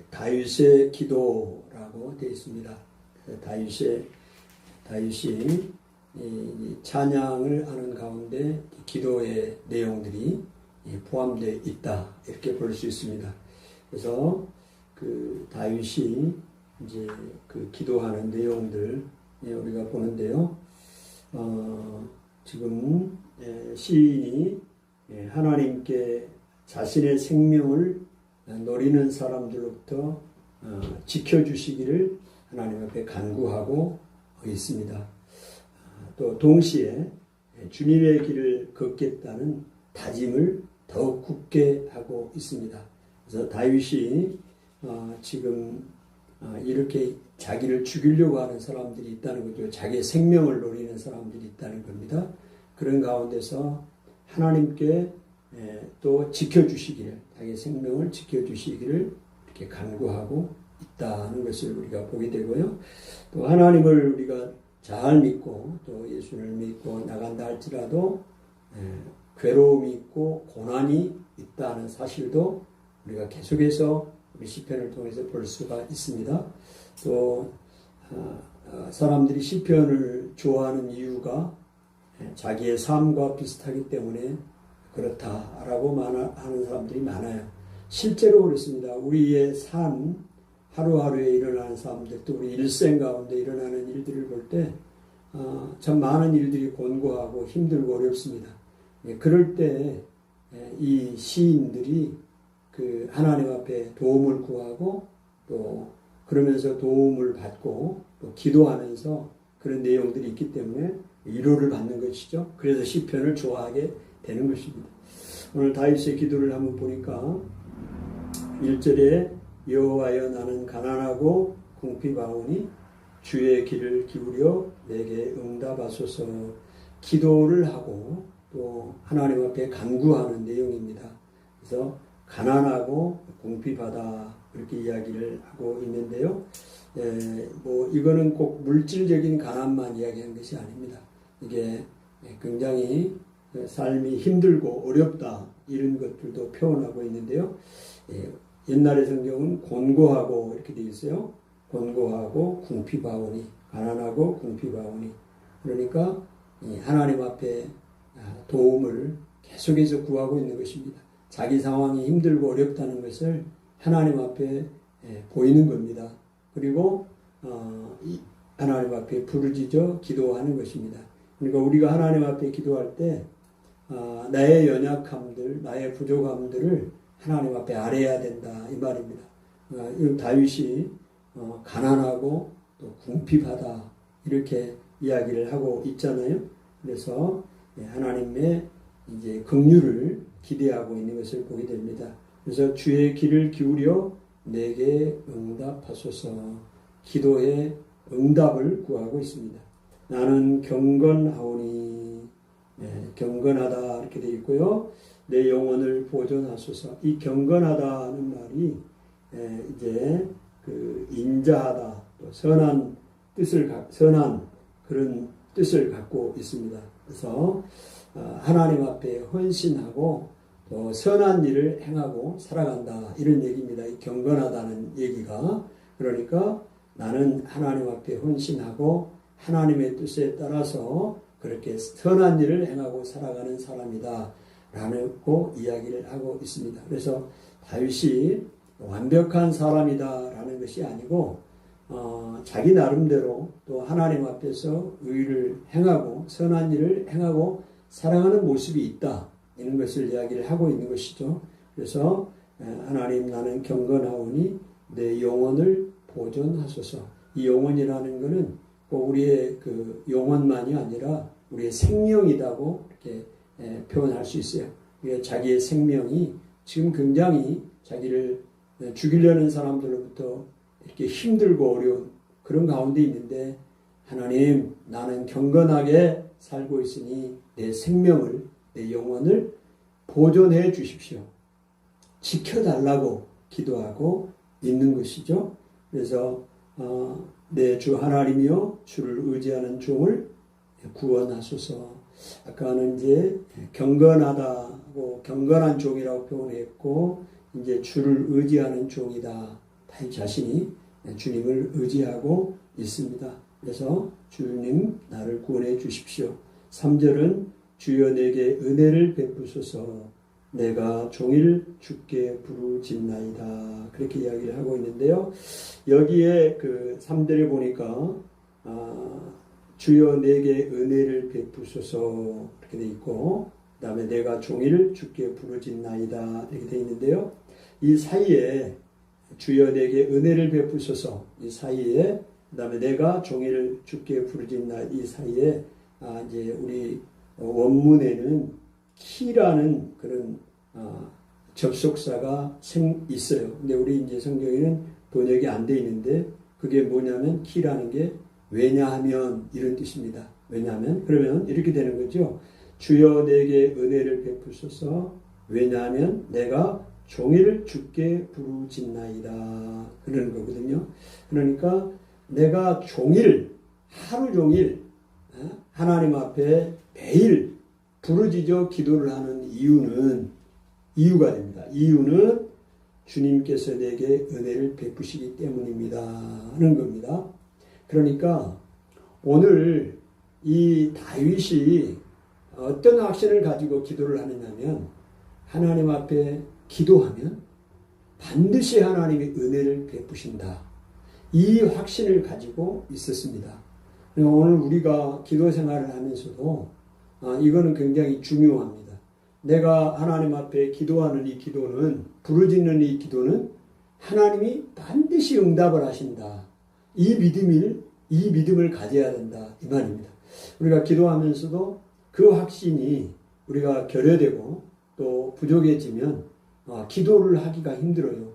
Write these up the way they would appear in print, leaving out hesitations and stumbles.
다윗의 기도라고 되어 있습니다. 다윗이 이 찬양을 하는 가운데 기도의 내용들이 포함되어 있다, 이렇게 볼 수 있습니다. 그래서 그 다윗이 이제 그 기도하는 내용들 우리가 보는데요. 지금 시인이 하나님께 자신의 생명을 노리는 사람들로부터 지켜주시기를 하나님 앞에 간구하고 있습니다. 또 동시에 주님의 길을 걷겠다는 다짐을 더욱 굳게 하고 있습니다. 그래서 다윗이 지금 이렇게 자기를 죽이려고 하는 사람들이 있다는 거죠. 자기의 생명을 노리는 사람들이 있다는 겁니다. 그런 가운데서 하나님께 또 지켜주시기를, 자기의 생명을 지켜주시기를 이렇게 간구하고 있다는 것을 우리가 보게 되고요. 또 하나님을 우리가 잘 믿고 또 예수를 믿고 나간다 할지라도 괴로움이 있고 고난이 있다는 사실도 우리가 계속해서 우리 시편을 통해서 볼 수가 있습니다. 또 사람들이 시편을 좋아하는 이유가 자기의 삶과 비슷하기 때문에 그렇다라고 하는 사람들이 많아요. 실제로 그렇습니다. 우리의 삶, 하루하루에 일어나는 사람들, 또 우리 일생 가운데 일어나는 일들을 볼 때 참 많은 일들이 곤고하고 힘들고 어렵습니다. 그럴 때 이 시인들이 그 하나님 앞에 도움을 구하고 또 그러면서 도움을 받고 또 기도하면서 그런 내용들이 있기 때문에 위로를 받는 것이죠. 그래서 시편을 좋아하게 되는 것입니다. 오늘 다윗의 기도를 한번 보니까 1절에 여호와여 나는 가난하고 궁핍하오니 주의 길을 기울여 내게 응답하소서, 기도를 하고 또 하나님 앞에 간구하는 내용입니다. 그래서 가난하고 궁핍하다 이렇게 이야기를 하고 있는데요. 뭐 이거는 꼭 물질적인 가난만 이야기하는 것이 아닙니다. 이게 굉장히 삶이 힘들고 어렵다 이런 것들도 표현하고 있는데요. 옛날의 성경은 곤고하고 이렇게 되어 있어요. 곤고하고 궁핍하오니, 가난하고 궁핍하오니. 그러니까 하나님 앞에 도움을 계속해서 구하고 있는 것입니다. 자기 상황이 힘들고 어렵다는 것을 하나님 앞에 보이는 겁니다. 그리고 하나님 앞에 부르짖어 기도하는 것입니다. 그러니까 우리가 하나님 앞에 기도할 때 나의 연약함들, 나의 부족함들을 하나님 앞에 아뢰어야 된다 이 말입니다. 다윗이 가난하고 또 궁핍하다 이렇게 이야기를 하고 있잖아요. 그래서 하나님의 이제 긍휼을 기대하고 있는 것을 보게 됩니다. 그래서 주의 길을 기울여 내게 응답하소서, 기도에 응답을 구하고 있습니다. 나는 경건하오니, 경건하다 이렇게 되어 있고요. 내 영혼을 보존하소서. 이 경건하다는 말이 이제 그 인자하다, 또 선한 그런 뜻을 갖고 있습니다. 그래서 하나님 앞에 헌신하고 또 선한 일을 행하고 살아간다 이런 얘기입니다. 이 경건하다는 얘기가. 그러니까 나는 하나님 앞에 헌신하고 하나님의 뜻에 따라서 그렇게 선한 일을 행하고 살아가는 사람이다 라고 이야기를 하고 있습니다. 그래서 다윗이 완벽한 사람이다라는 것이 아니고 자기 나름대로 또 하나님 앞에서 의를 행하고 선한 일을 행하고 살아가는 모습이 있다 이런 것을 이야기를 하고 있는 것이죠. 그래서 하나님 나는 경건하오니 내 영혼을 보존하소서. 이 영혼이라는 것은 꼭 우리의 그 영혼만이 아니라 우리의 생명이라고 이렇게 표현할 수 있어요. 자기의 생명이 지금 굉장히 자기를 죽이려는 사람들로부터 이렇게 힘들고 어려운 그런 가운데 있는데 하나님 나는 경건하게 살고 있으니 내 생명을, 내 영혼을 보존해 주십시오. 지켜달라고 기도하고 있는 것이죠. 그래서 내 주 하나님이여 주를 의지하는 종을 구원하소서. 아까는 이제 경건하다고 경건한 종이라고 표현했고 이제 주를 의지하는 종이다. 다윗 자신이 주님을 의지하고 있습니다. 그래서 주님 나를 구원해 주십시오. 3절은 주여 내게 은혜를 베푸소서 내가 종일 주께 부르짖나이다. 그렇게 이야기를 하고 있는데요. 여기에 그 3절에 보니까 주여 내게 은혜를 베푸소서 이렇게 돼 있고 그 다음에 내가 종일 주께 부르짖나이다 이렇게 돼 있는데요. 이 사이에 주여 내게 은혜를 베푸소서 이 사이에 그 다음에 내가 종일 주께 부르짖나 이 사이에 이제 우리 원문에는 키라는 그런 접속사가 있어요. 근데 우리 이제 성경에는 번역이 안 돼 있는데 그게 뭐냐면 키라는 게 왜냐하면 이런 뜻입니다. 왜냐하면 그러면 이렇게 되는 거죠. 주여 내게 은혜를 베푸소서 왜냐하면 내가 종일 주께 부르짖나이다 그러는 거거든요. 그러니까 내가 종일 하루 종일 하나님 앞에 매일 부르짖어 기도를 하는 이유가 됩니다. 이유는 주님께서 내게 은혜를 베푸시기 때문입니다 하는 겁니다. 그러니까 오늘 이 다윗이 어떤 확신을 가지고 기도를 하느냐면 하나님 앞에 기도하면 반드시 하나님의 은혜를 베푸신다. 이 확신을 가지고 있었습니다. 오늘 우리가 기도 생활을 하면서도 이거는 굉장히 중요합니다. 내가 하나님 앞에 기도하는 이 기도는 부르짖는 이 기도는 하나님이 반드시 응답을 하신다. 이 믿음을 가져야 된다. 이 말입니다. 우리가 기도하면서도 그 확신이 우리가 결여되고 또 부족해지면 기도를 하기가 힘들어요.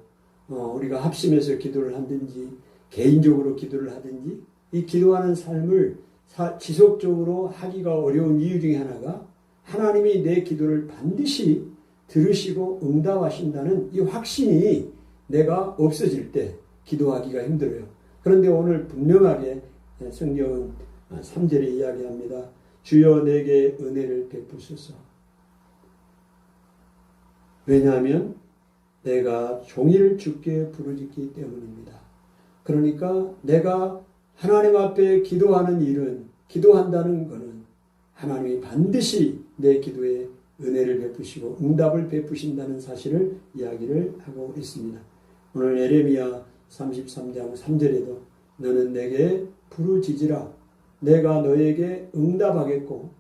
우리가 합심해서 기도를 하든지 개인적으로 기도를 하든지 이 기도하는 삶을 지속적으로 하기가 어려운 이유 중에 하나가 하나님이 내 기도를 반드시 들으시고 응답하신다는 이 확신이 내가 없어질 때 기도하기가 힘들어요. 그런데 오늘 분명하게 성경은 3절에 이야기합니다. 주여 내게 은혜를 베푸소서. 왜냐하면 내가 종일 주께 부르짖기 때문입니다. 그러니까 내가 하나님 앞에 기도하는 일은 기도한다는 것은 하나님이 반드시 내 기도에 은혜를 베푸시고 응답을 베푸신다는 사실을 이야기를 하고 있습니다. 오늘 예레미야 33장 3절에도 너는 내게 부르짖으라 내가 너에게 응답하겠고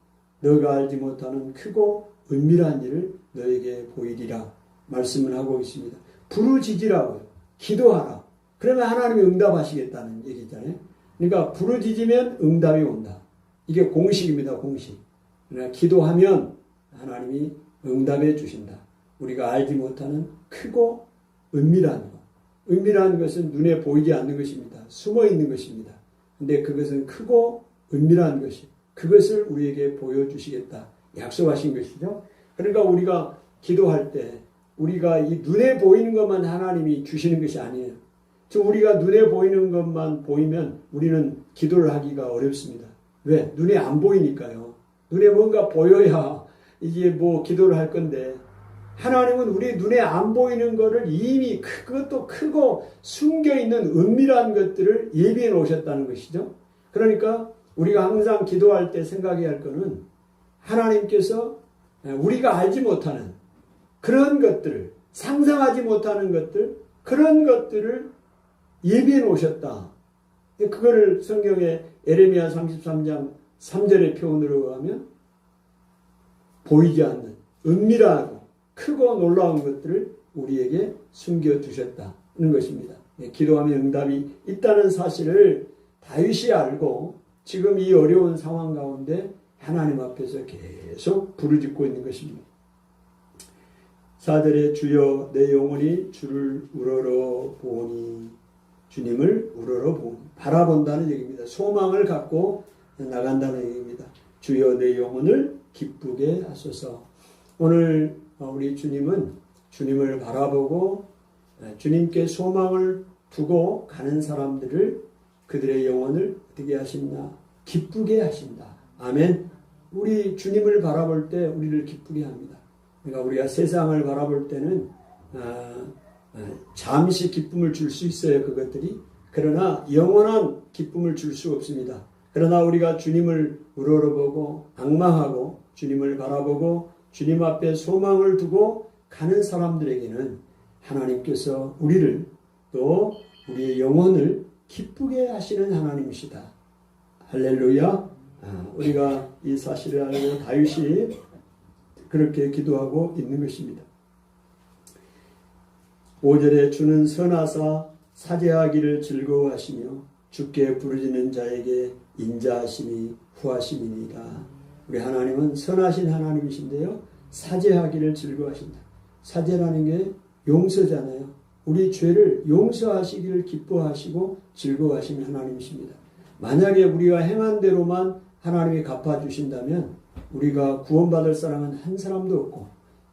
너가 알지 못하는 크고 은밀한 일을 너에게 보이리라 말씀을 하고 있습니다. 부르짖으라고요. 기도하라. 그러면 하나님이 응답하시겠다는 얘기잖아요. 그러니까 부르짖으면 응답이 온다. 이게 공식입니다. 공식. 그러나 기도하면 하나님이 응답해 주신다. 우리가 알지 못하는 크고 은밀한 것. 은밀한 것은 눈에 보이지 않는 것입니다. 숨어 있는 것입니다. 근데 그것은 크고 은밀한 것이 그것을 우리에게 보여주시겠다. 약속하신 것이죠. 그러니까 우리가 기도할 때 우리가 이 눈에 보이는 것만 하나님이 주시는 것이 아니에요. 즉 우리가 눈에 보이는 것만 보이면 우리는 기도를 하기가 어렵습니다. 왜? 눈에 안 보이니까요. 눈에 뭔가 보여야 이제 뭐 기도를 할 건데 하나님은 우리 눈에 안 보이는 것을 이미 그것도 크고 숨겨있는 은밀한 것들을 예비해 놓으셨다는 것이죠. 그러니까 우리가 항상 기도할 때 생각해야 할 것은 하나님께서 우리가 알지 못하는 그런 것들, 상상하지 못하는 것들, 그런 것들을 예비해 놓으셨다. 그거를 성경의 예레미야 33장 3절의 표현으로 하면 보이지 않는 은밀하고 크고 놀라운 것들을 우리에게 숨겨두셨다는 것입니다. 기도하면 응답이 있다는 사실을 다윗이 알고 지금 이 어려운 상황 가운데 하나님 앞에서 계속 부르짖고 있는 것입니다. 4절에 주여 내 영혼이 주를 우러러 보니 주님을 우러러 보니 바라본다는 얘기입니다. 소망을 갖고 나간다는 얘기입니다. 주여 내 영혼을 기쁘게 하소서. 오늘 우리 주님은 주님을 바라보고 주님께 소망을 두고 가는 사람들을 그들의 영혼을 어떻게 하신다? 기쁘게 하신다. 아멘. 우리 주님을 바라볼 때 우리를 기쁘게 합니다. 그러니까 우리가 세상을 바라볼 때는 잠시 기쁨을 줄 수 있어요. 그것들이. 그러나 영원한 기쁨을 줄 수 없습니다. 그러나 우리가 주님을 우러러보고 앙망하고 주님을 바라보고 주님 앞에 소망을 두고 가는 사람들에게는 하나님께서 우리를 또 우리의 영혼을 기쁘게 하시는 하나님이시다. 할렐루야. 우리가 이 사실을 알고 다윗이 그렇게 기도하고 있는 것입니다. 5절에 주는 선하사 사죄하기를 즐거워하시며 주께 부르짖는 자에게 인자하심이 후하심이니이다. 우리 하나님은 선하신 하나님이신데요. 사죄하기를 즐거워하신다. 사죄라는 게 용서잖아요. 우리 죄를 용서하시기를 기뻐하시고 즐거워하시는 하나님이십니다. 만약에 우리가 행한 대로만 하나님이 갚아주신다면 우리가 구원받을 사람은 한 사람도 없고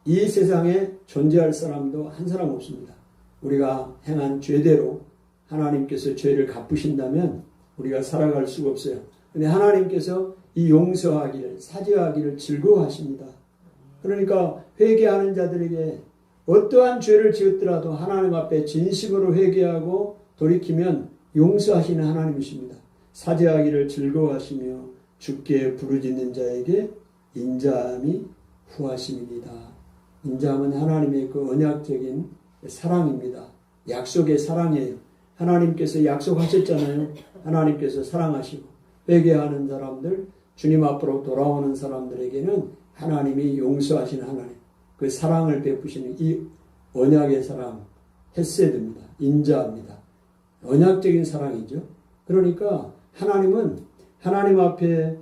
이 세상에 존재할 사람도 한 사람 없습니다. 우리가 행한 죄대로 하나님께서 죄를 갚으신다면 우리가 살아갈 수가 없어요. 근데 하나님께서 이 용서하기를, 사죄하기를 즐거워하십니다. 그러니까 회개하는 자들에게 어떠한 죄를 지었더라도 하나님 앞에 진심으로 회개하고 돌이키면 용서하시는 하나님이십니다. 사죄하기를 즐거워하시며 주께 부르짖는 자에게 인자함이 후하심입니다. 인자함은 하나님의 그 언약적인 사랑입니다. 약속의 사랑이에요. 하나님께서 약속하셨잖아요. 하나님께서 사랑하시고 회개하는 사람들, 주님 앞으로 돌아오는 사람들에게는 하나님이 용서하시는 하나님, 그 사랑을 베푸시는 이 언약의 사랑, 헤세드입니다. 인자합니다. 언약적인 사랑이죠. 그러니까 하나님은 하나님 앞에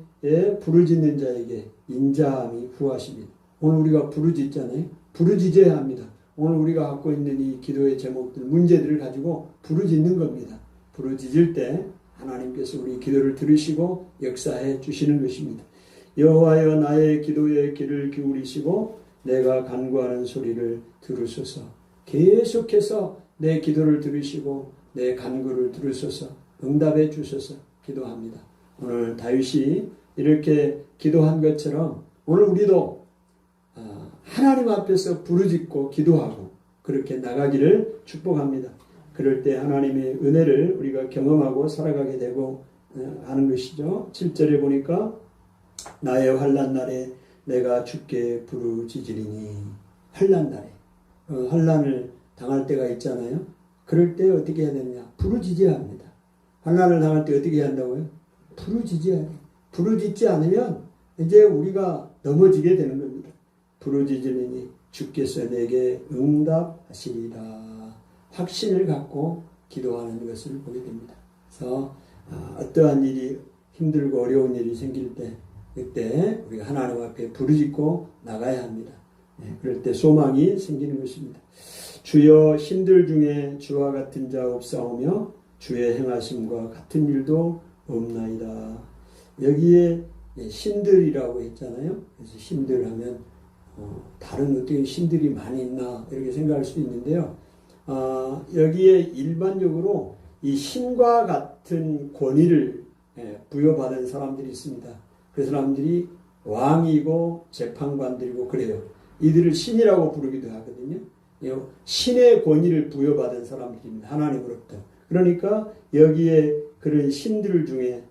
부르짖는 자에게 인자함이 후하십니다. 오늘 우리가 부르짖잖아요. 부르짖어야 합니다. 오늘 우리가 갖고 있는 이 기도의 제목들, 문제들을 가지고 부르짖는 겁니다. 부르짖을 때 하나님께서 우리 기도를 들으시고 역사해 주시는 것입니다. 여호와여 나의 기도에 귀를 기울이시고 내가 간구하는 소리를 들으소서. 계속해서 내 기도를 들으시고 내 간구를 들으소서. 응답해 주소서. 기도합니다. 오늘 다윗이 이렇게 기도한 것처럼 오늘 우리도 하나님 앞에서 부르짖고 기도하고 그렇게 나가기를 축복합니다. 그럴 때 하나님의 은혜를 우리가 경험하고 살아가게 되고 하는 것이죠. 7절에 보니까 나의 환난 날에 내가 주께 부르짖으리니. 환난 날에 환난을 당할 때가 있잖아요. 그럴 때 어떻게 해야 되느냐? 부르짖어야 합니다. 환난을 당할 때 어떻게 해야 한다고요? 부르짖어야 돼요. 부르짖지 않으면 이제 우리가 넘어지게 되는 겁니다. 부르짖으니 주께서 내게 응답하시리라. 확신을 갖고 기도하는 것을 보게 됩니다. 그래서 어떠한 일이 힘들고 어려운 일이 생길 때 그때 우리가 하나님 앞에 부르짖고 나가야 합니다. 그럴 때 소망이 생기는 것입니다. 주여 신들 중에 주와 같은 자 없사오며 주의 행하심과 같은 일도 없나이다. 여기에 신들이라고 했잖아요. 그래서 신들 하면 다른 어떤 신들이 많이 있나 이렇게 생각할 수 있는데요. 여기에 일반적으로 이 신과 같은 권위를 부여받은 사람들이 있습니다. 그 사람들이 왕이고 재판관들이고 그래요. 이들을 신이라고 부르기도 하거든요. 신의 권위를 부여받은 사람들입니다. 하나님으로부터. 그러니까 여기에 그런 신들 중에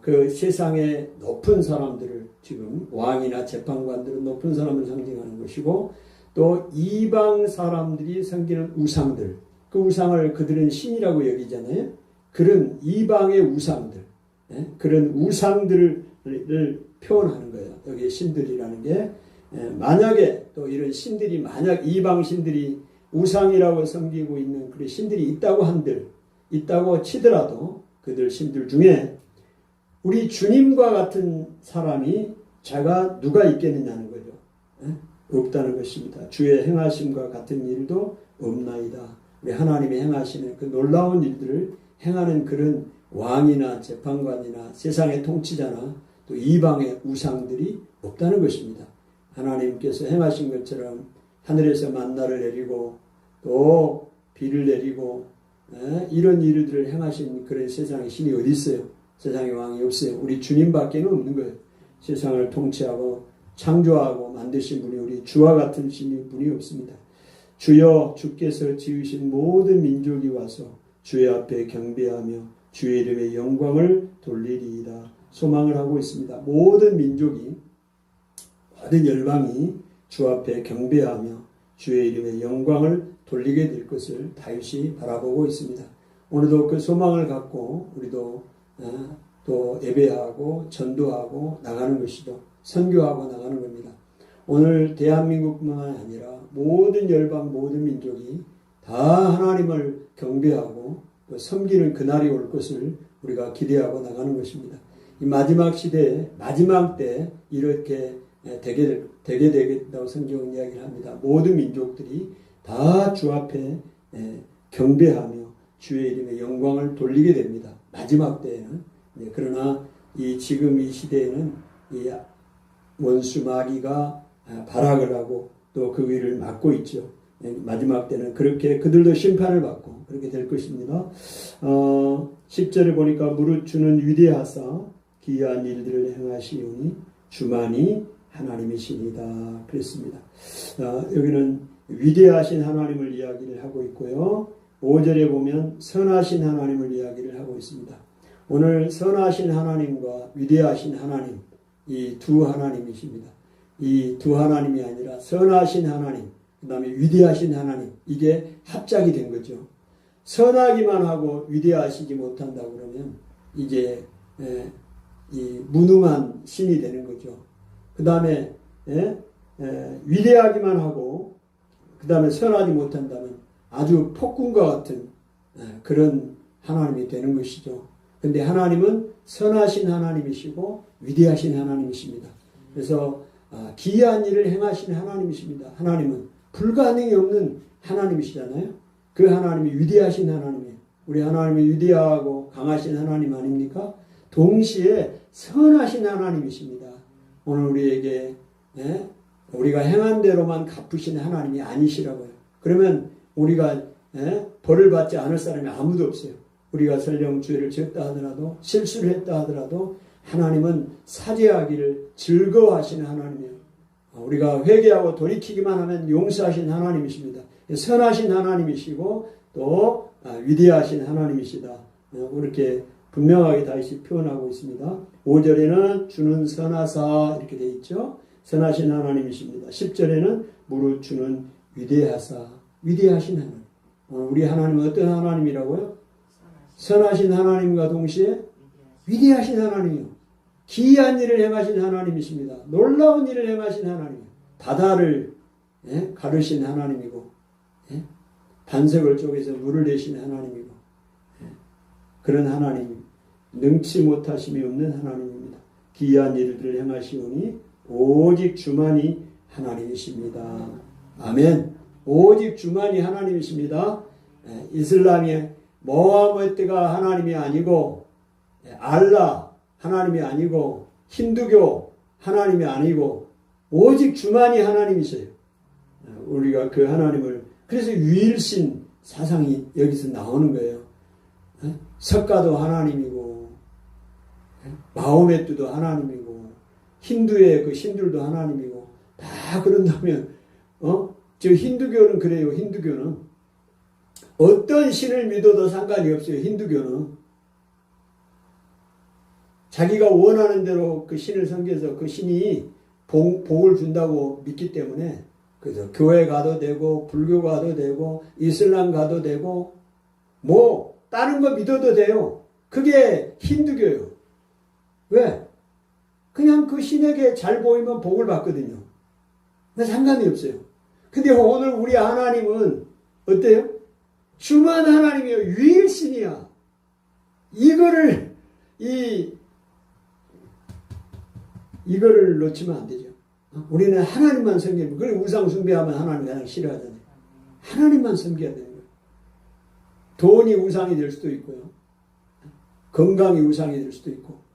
그 세상의 높은 사람들을 지금 왕이나 재판관들은 높은 사람을 상징하는 것이고 또 이방 사람들이 섬기는 우상들, 그 우상을 그들은 신이라고 여기잖아요. 그런 이방의 우상들, 그런 우상들을 표현하는 거예요. 여기 신들이라는 게 만약에 또 이런 신들이 만약 이방 신들이 우상이라고 섬기고 있는 그런 신들이 있다고 치더라도 그들 신들 중에 우리 주님과 같은 사람이 자가 누가 있겠느냐는 거죠. 없다는 것입니다. 주의 행하심과 같은 일도 없나이다. 우리 하나님이 행하시는 그 놀라운 일들을 행하는 그런 왕이나 재판관이나 세상의 통치자나 또 이방의 우상들이 없다는 것입니다. 하나님께서 행하신 것처럼 하늘에서 만나를 내리고 또 비를 내리고 이런 일들을 행하신 그런 세상의 신이 어디 있어요? 세상의 왕이 없어요. 우리 주님밖에는 없는 거예요. 세상을 통치하고 창조하고 만드신 분이 우리 주와 같은 분이 없습니다. 주여 주께서 지으신 모든 민족이 와서 주의 앞에 경배하며 주의 이름의 영광을 돌리리이다. 소망을 하고 있습니다. 모든 민족이, 모든 열방이 주 앞에 경배하며 주의 이름의 영광을 돌리게 될 것을 다윗이 바라보고 있습니다. 오늘도 그 소망을 갖고 우리도 또 예배하고 전도하고 나가는 것이죠. 선교하고 나가는 겁니다. 오늘 대한민국뿐만 아니라 모든 열방, 모든 민족이 다 하나님을 경배하고 또 섬기는 그날이 올 것을 우리가 기대하고 나가는 것입니다. 이 마지막 시대에, 마지막 때 이렇게 되게 되겠다고 성경은 이야기를 합니다. 모든 민족들이 다 주 앞에 경배하며 주의 이름의 영광을 돌리게 됩니다. 마지막 때에는. 그러나 지금 이 시대에는 이 원수 마귀가 발악을 하고 또 그 위를 막고 있죠. 마지막 때는 그렇게 그들도 심판을 받고 그렇게 될 것입니다. 10절에 보니까 무릇 주는 위대하사 기이한 일들을 행하시오니 주만이 하나님이시니다. 그랬습니다. 여기는 위대하신 하나님을 이야기를 하고 있고요. 5절에 보면 선하신 하나님을 이야기를 하고 있습니다. 오늘 선하신 하나님과 위대하신 하나님, 이 두 하나님이십니다. 이 두 하나님이 아니라 선하신 하나님, 그 다음에 위대하신 하나님, 이게 합작이 된 거죠. 선하기만 하고 위대하시지 못한다 그러면 이제 이 무능한 신이 되는 거죠. 그 다음에 위대하기만 하고 그 다음에 선하지 못한다면 아주 폭군과 같은 그런 하나님이 되는 것이죠. 근데 하나님은 선하신 하나님이시고 위대하신 하나님이십니다. 그래서 기이한 일을 행하신 하나님이십니다. 하나님은 불가능이 없는 하나님이시잖아요. 그 하나님이 위대하신 하나님이에요. 우리 하나님이 위대하고 강하신 하나님 아닙니까? 동시에 선하신 하나님이십니다. 오늘 우리에게 우리가 행한 대로만 갚으시는 하나님이 아니시라고요. 그러면 우리가 벌을 받지 않을 사람이 아무도 없어요. 우리가 설령 죄를 지었다 하더라도 실수를 했다 하더라도 하나님은 사죄하기를 즐거워하시는 하나님이에요. 우리가 회개하고 돌이키기만 하면 용서하신 하나님이십니다. 선하신 하나님이시고 또 위대하신 하나님이시다. 그렇게 분명하게 다시 표현하고 있습니다. 5절에는 주는 선하사 이렇게 되어 있죠. 선하신 하나님이십니다. 10절에는 무릇 주는 위대하사, 위대하신 하나님. 우리 하나님은 어떤 하나님이라고요? 선하신 하나님과 동시에 위대하신 하나님이요. 기이한 일을 행하신 하나님이십니다. 놀라운 일을 행하신 하나님. 바다를 가르신 하나님이고 반석을 쪼개서 물을 내신 하나님이고 그런 하나님, 능치 못하심이 없는 하나님입니다. 기이한 일들을 행하시오니 오직 주만이 하나님이십니다. 아멘. 오직 주만이 하나님이십니다. 이슬람의 모하메드가 하나님이 아니고 알라 하나님이 아니고 힌두교 하나님이 아니고 오직 주만이 하나님이세요. 우리가 그 하나님을 그래서 유일신 사상이 여기서 나오는 거예요. 석가도 하나님이고 마호메트도 하나님이고 힌두의 그 신들도 하나님이고 다 그런다면 저 힌두교는 그래요. 힌두교는 어떤 신을 믿어도 상관이 없어요. 힌두교는 자기가 원하는 대로 그 신을 섬겨서 그 신이 복을 준다고 믿기 때문에 그래서 교회 가도 되고 불교 가도 되고 이슬람 가도 되고 뭐 다른 거 믿어도 돼요. 그게 힌두교예요. 왜? 그냥 그 신에게 잘 보이면 복을 받거든요. 근데 상관이 없어요. 근데 오늘 우리 하나님은 어때요? 주만 하나님이에요. 유일신이야. 이거를 놓치면 안 되죠. 우리는 하나님만 섬기면, 그리고 우상 숭배하면 하나님 그냥 싫어하잖아요. 하나님만 섬겨야 되는 거예요. 돈이 우상이 될 수도 있고요. 건강이 우상이 될 수도 있고.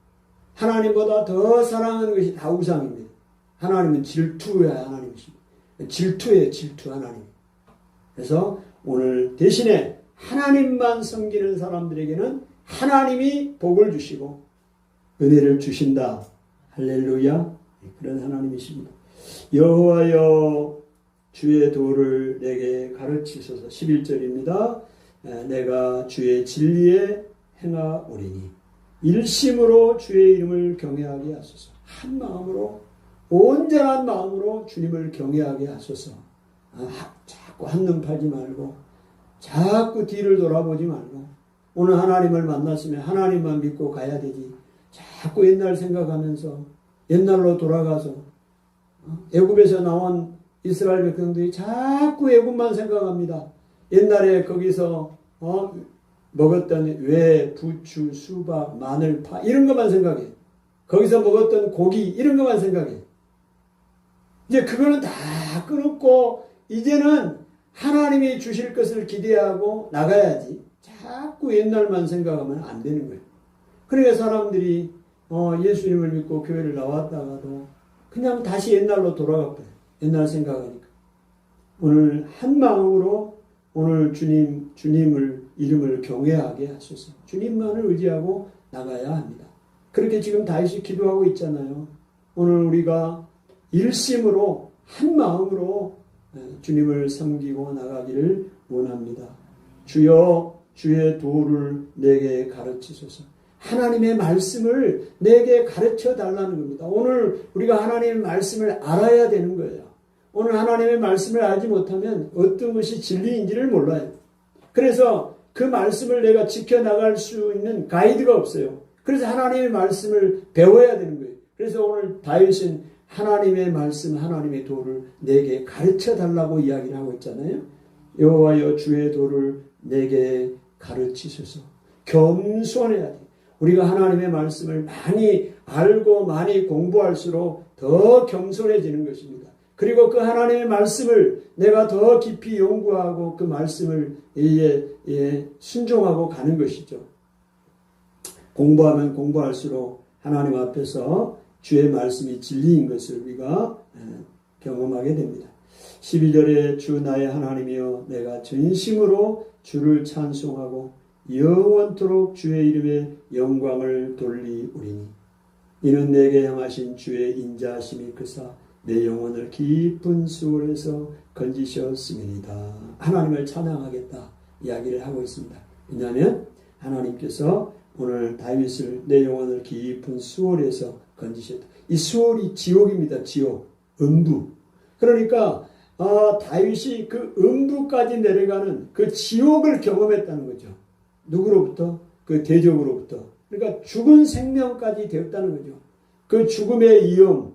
하나님보다 더 사랑하는 것이 다 우상입니다. 하나님은 질투의 하나님이십니다. 질투예요, 질투 하나님. 그래서 오늘 대신에 하나님만 섬기는 사람들에게는 하나님이 복을 주시고 은혜를 주신다. 할렐루야. 그런 하나님이십니다. 여호와여 주의 도를 내게 가르치소서. 11절입니다. 내가 주의 진리에 행하오리니 일심으로 주의 이름을 경외하게 하소서. 한 마음으로 온전한 마음으로 주님을 경외하게 하소서. 자꾸 한눈 팔지 말고 자꾸 뒤를 돌아보지 말고 오늘 하나님을 만났으면 하나님만 믿고 가야 되지. 자꾸 옛날 생각하면서 옛날로 돌아가서 애굽에서 나온 이스라엘 백성들이 자꾸 애굽만 생각합니다. 옛날에 거기서 먹었던 왜, 부추, 수박, 마늘, 파 이런 것만 생각해. 거기서 먹었던 고기 이런 것만 생각해. 이제 그거는 다 끊었고 이제는 하나님이 주실 것을 기대하고 나가야지. 자꾸 옛날만 생각하면 안 되는 거예요. 그러니까 사람들이 예수님을 믿고 교회를 나왔다가도 그냥 다시 옛날로 돌아가 버려요. 옛날 생각하니까. 오늘 한 마음으로 오늘 주님을 이름을 경외하게 하소서. 주님만을 의지하고 나가야 합니다. 그렇게 지금 다윗이 기도하고 있잖아요. 오늘 우리가 일심으로 한 마음으로 주님을 섬기고 나가기를 원합니다. 주여 주의 도를 내게 가르치소서. 하나님의 말씀을 내게 가르쳐 달라는 겁니다. 오늘 우리가 하나님의 말씀을 알아야 되는 거예요. 오늘 하나님의 말씀을 알지 못하면 어떤 것이 진리인지를 몰라요. 그래서 그 말씀을 내가 지켜나갈 수 있는 가이드가 없어요. 그래서 하나님의 말씀을 배워야 되는 거예요. 그래서 오늘 다윗은 하나님의 말씀, 하나님의 도를 내게 가르쳐 달라고 이야기를 하고 있잖아요. 여호와여 주의 도를 내게 가르치소서. 겸손해야 돼. 우리가 하나님의 말씀을 많이 알고 많이 공부할수록 더 겸손해지는 것입니다. 그리고 그 하나님의 말씀을 내가 더 깊이 연구하고 그 말씀을 순종하고 가는 것이죠. 공부하면 공부할수록 하나님 앞에서 주의 말씀이 진리인 것을 우리가 경험하게 됩니다. 12절에 주 나의 하나님이여 내가 전심으로 주를 찬송하고 영원토록 주의 이름에 영광을 돌리우리니 이는 내게 향하신 주의 인자하심이 크사 내 영혼을 깊은 수월에서 건지셨음이니이다. 하나님을 찬양하겠다 이야기를 하고 있습니다. 왜냐하면 하나님께서 오늘 다윗을 내 영혼을 깊은 수월에서 건지셨다. 이 수월이 지옥입니다. 지옥, 음부. 그러니까 다윗이 그 음부까지 내려가는 그 지옥을 경험했다는 거죠. 누구로부터? 그 대적으로부터. 그러니까 죽은 생명까지 되었다는 거죠. 그 죽음의 위험,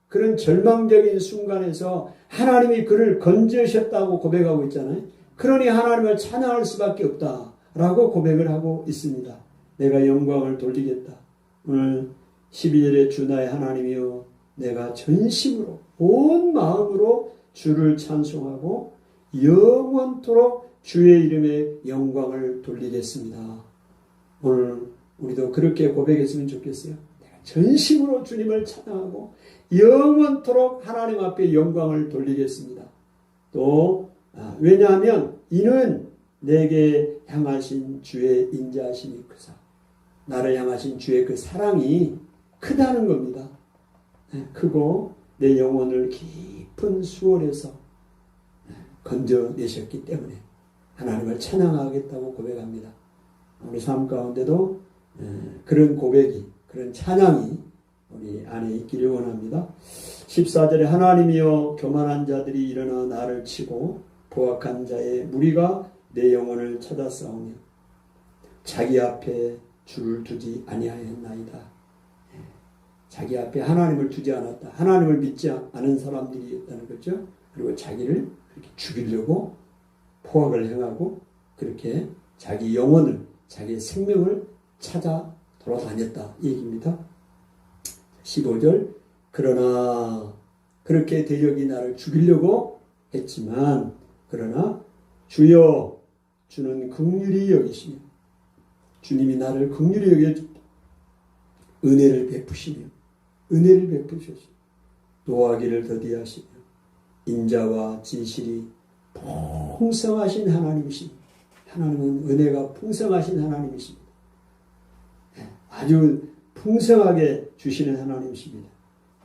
그런 절망적인 순간에서 하나님이 그를 건져셨다고 고백하고 있잖아요. 그러니 하나님을 찬양할 수밖에 없다라고 고백을 하고 있습니다. 내가 영광을 돌리겠다. 오늘 12절에 주 나의 하나님이여 내가 전심으로 온 마음으로 주를 찬송하고 영원토록 주의 이름에 영광을 돌리겠습니다. 오늘 우리도 그렇게 고백했으면 좋겠어요. 내가 전심으로 주님을 찬양하고 영원토록 하나님 앞에 영광을 돌리겠습니다. 또 왜냐하면 이는 내게 향하신 주의 인자하심이 크사 나를 향하신 주의 그 사랑이 크다는 겁니다. 크고 내 영혼을 깊은 수월에서 건져내셨기 때문에 하나님을 찬양하겠다고 고백합니다. 우리 삶 가운데도 그런 고백이, 그런 찬양이 우리 안에 있기를 원합니다. 14절에 하나님이여 교만한 자들이 일어나 나를 치고 포악한 자의 무리가 내 영혼을 찾아 싸우며 자기 앞에 주를 두지 아니하였나이다. 자기 앞에 하나님을 두지 않았다. 하나님을 믿지 않은 사람들이었다는 거죠. 그리고 자기를 그렇게 죽이려고 포악을 행하고 그렇게 자기 영혼을, 자기 생명을 찾아 돌아다녔다. 이 얘기입니다. 15절 그러나 그렇게 대적이 나를 죽이려고 했지만 그러나 주여 주는 긍휼히 여기시며 주님이 나를 긍휼히 여겨 은혜를 베푸시며 은혜를 베푸셨으며 노하기를 더디하시며 인자와 진실이 풍성하신 하나님이십니다. 하나님은 은혜가 풍성하신 하나님이십니다. 아주 풍성하게 주시는 하나님이십니다.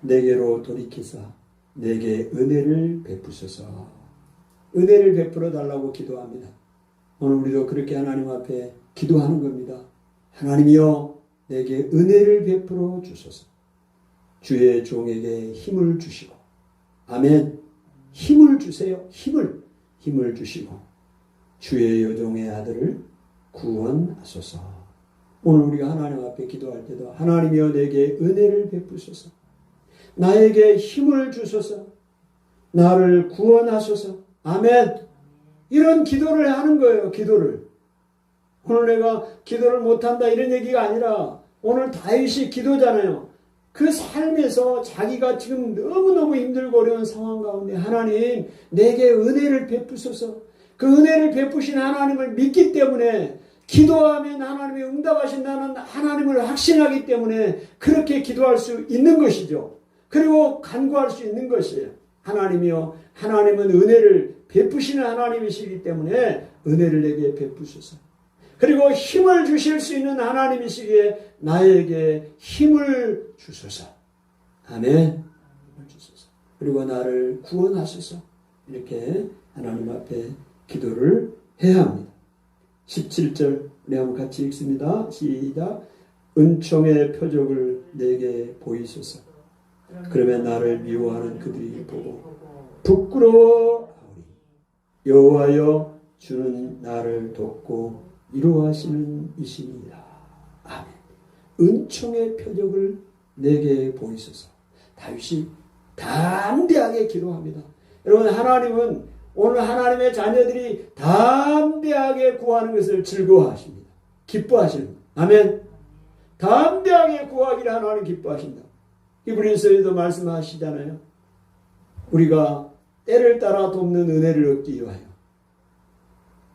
내게로 돌이키사 내게 은혜를 베푸소서. 은혜를 베풀어 달라고 기도합니다. 오늘 우리도 그렇게 하나님 앞에 기도하는 겁니다. 하나님이여 내게 은혜를 베풀어 주소서. 주의 종에게 힘을 주시고, 아멘. 힘을 주세요. 힘을 주시고 주의 여종의 아들을 구원하소서. 오늘 우리가 하나님 앞에 기도할 때도 하나님이여 내게 은혜를 베푸소서. 나에게 힘을 주소서. 나를 구원하소서. 아멘. 이런 기도를 하는 거예요. 기도를. 오늘 내가 기도를 못한다 이런 얘기가 아니라 오늘 다윗이 기도잖아요. 그 삶에서 자기가 지금 너무너무 힘들고 어려운 상황 가운데 하나님 내게 은혜를 베푸소서. 그 은혜를 베푸신 하나님을 믿기 때문에 기도하면 하나님이 응답하신다는 하나님을 확신하기 때문에 그렇게 기도할 수 있는 것이죠. 그리고 간구할 수 있는 것이에요. 하나님이요 하나님은 은혜를 베푸시는 하나님이시기 때문에 은혜를 내게 베푸소서. 그리고 힘을 주실 수 있는 하나님이시기에 나에게 힘을 주소서. 아멘. 힘을 주소서. 그리고 나를 구원하소서. 이렇게 하나님 앞에 기도를 해야 합니다. 17절 우리 한번 같이 읽습니다. 시작. 은총의 표적을 내게 보이소서. 그러면 나를 미워하는 그들이 보고 부끄러워하오리. 여호와여 주는 나를 돕고 이루하시는 이신이다. 아멘. 은총의 표적을 내게 보이소서. 다윗이 담대하게 기도합니다. 여러분 하나님은 오늘 하나님의 자녀들이 담대하게 구하는 것을 즐거워하십니다. 기뻐하십니다. 아멘. 담대하게 구하기를 하나님 기뻐하신다. 히브리서에도 말씀하시잖아요. 우리가 때를 따라 돕는 은혜를 얻기 위하여.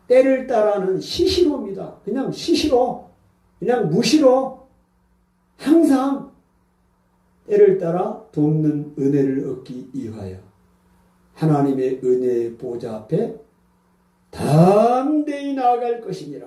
때를 따라는 시시로입니다. 그냥 시시로, 그냥 무시로 항상 때를 따라 돕는 은혜를 얻기 위하여 하나님의 은혜의 보좌 앞에 담대히 나아갈 것이니라.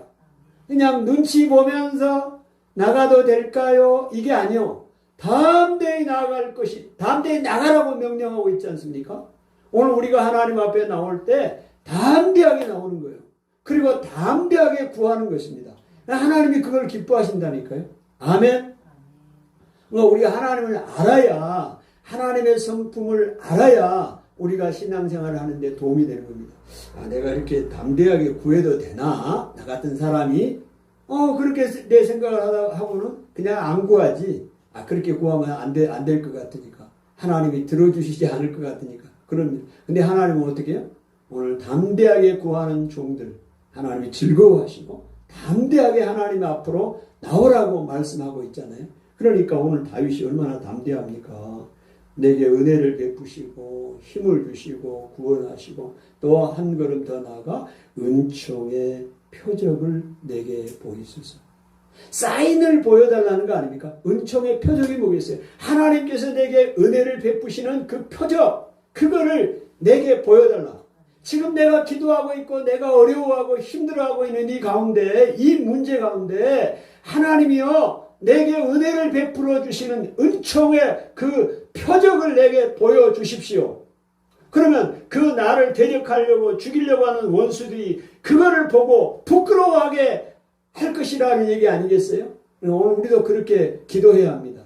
그냥 눈치 보면서 나가도 될까요? 이게 아니요. 담대히 나아갈 것이, 담대히 나가라고 명령하고 있지 않습니까? 오늘 우리가 하나님 앞에 나올 때 담대하게 나오는 거예요. 그리고 담대하게 구하는 것입니다. 하나님이 그걸 기뻐하신다니까요. 아멘. 우리가 하나님을 알아야, 하나님의 성품을 알아야 우리가 신앙생활을 하는데 도움이 되는 겁니다. 내가 이렇게 담대하게 구해도 되나? 나 같은 사람이 그렇게 내 생각을 하고는 그냥 안 구하지. 그렇게 구하면 안 될 것 같으니까. 하나님이 들어주시지 않을 것 같으니까. 그럽니다. 근데 하나님은 어떻게 해요? 오늘 담대하게 구하는 종들 하나님이 즐거워하시고 담대하게 하나님 앞으로 나오라고 말씀하고 있잖아요. 그러니까 오늘 다윗이 얼마나 담대합니까? 내게 은혜를 베푸시고 힘을 주시고 구원하시고 또 한 걸음 더 나아가 은총의 표적을 내게 보이소서. 사인을 보여달라는 거 아닙니까? 은총의 표적이 뭐겠어요? 하나님께서 내게 은혜를 베푸시는 그 표적, 그거를 내게 보여달라. 지금 내가 기도하고 있고 내가 어려워하고 힘들어하고 있는 이 가운데, 이 문제 가운데 하나님이여 내게 은혜를 베풀어 주시는 은총의 그 표적을 내게 보여주십시오. 그러면 그 나를 대적하려고 죽이려고 하는 원수들이 그거를 보고 부끄러워하게 할 것이라는 얘기 아니겠어요? 오늘 우리도 그렇게 기도해야 합니다.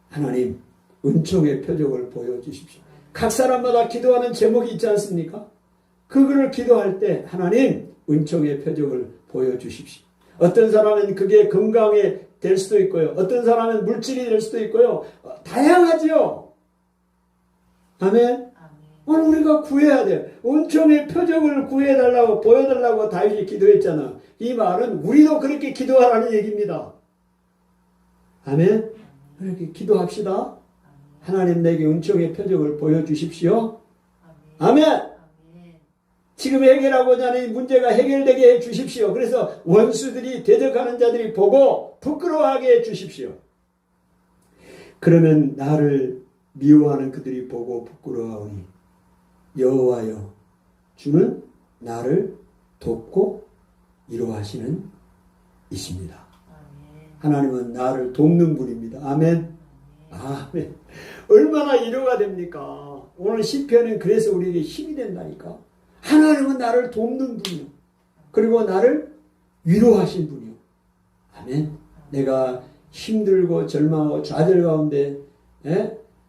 하나님, 은총의 표적을 보여주십시오. 각 사람마다 기도하는 제목이 있지 않습니까? 그거를 기도할 때 하나님, 은총의 표적을 보여주십시오. 어떤 사람은 그게 건강에 될 수도 있고요. 어떤 사람은 물질이 될 수도 있고요. 다양하지요. 아멘. 오늘 우리가 구해야 돼요. 은총의 표적을 구해달라고 보여달라고 다윗이 기도했잖아. 이 말은 우리도 그렇게 기도하라는 얘기입니다. 아멘. 그렇게 기도합시다. 하나님 내게 은총의 표적을 보여주십시오. 아멘. 지금 해결하고자 하는 문제가 해결되게 해 주십시오. 그래서 원수들이 대적하는 자들이 보고 부끄러워하게 해 주십시오. 그러면 나를 미워하는 그들이 보고 부끄러워하오니 여호와여 주는 나를 돕고 이루하시는 이십니다. 하나님은 나를 돕는 분입니다. 아멘. 아멘. 얼마나 위로가 됩니까? 오늘 시편은 그래서 우리에게 힘이 된다니까. 하나님은 나를 돕는 분이요. 그리고 나를 위로하신 분이요. 아멘. 내가 힘들고 절망하고 좌절 가운데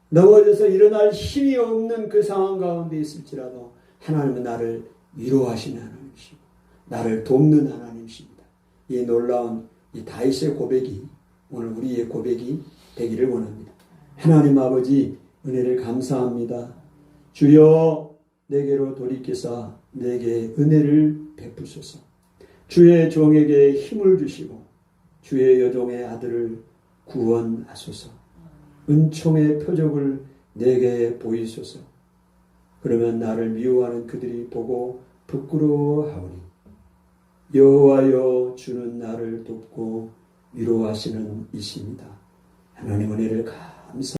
넘어져서 일어날 힘이 없는 그 상황 가운데 있을지라도 하나님은 나를 위로하시는 하나님이시고 나를 돕는 하나님이십니다. 이 놀라운 이 다윗의 고백이 오늘 우리의 고백이 되기를 원합니다. 하나님 아버지 은혜를 감사합니다. 주여 내게로 돌이키사 내게 은혜를 베푸소서. 주의 종에게 힘을 주시고 주의 여종의 아들을 구원하소서. 은총의 표적을 내게 보이소서. 그러면 나를 미워하는 그들이 보고 부끄러워하오니 여호와여 주는 나를 돕고 위로하시는 이십니다. 하나님 은혜를 감사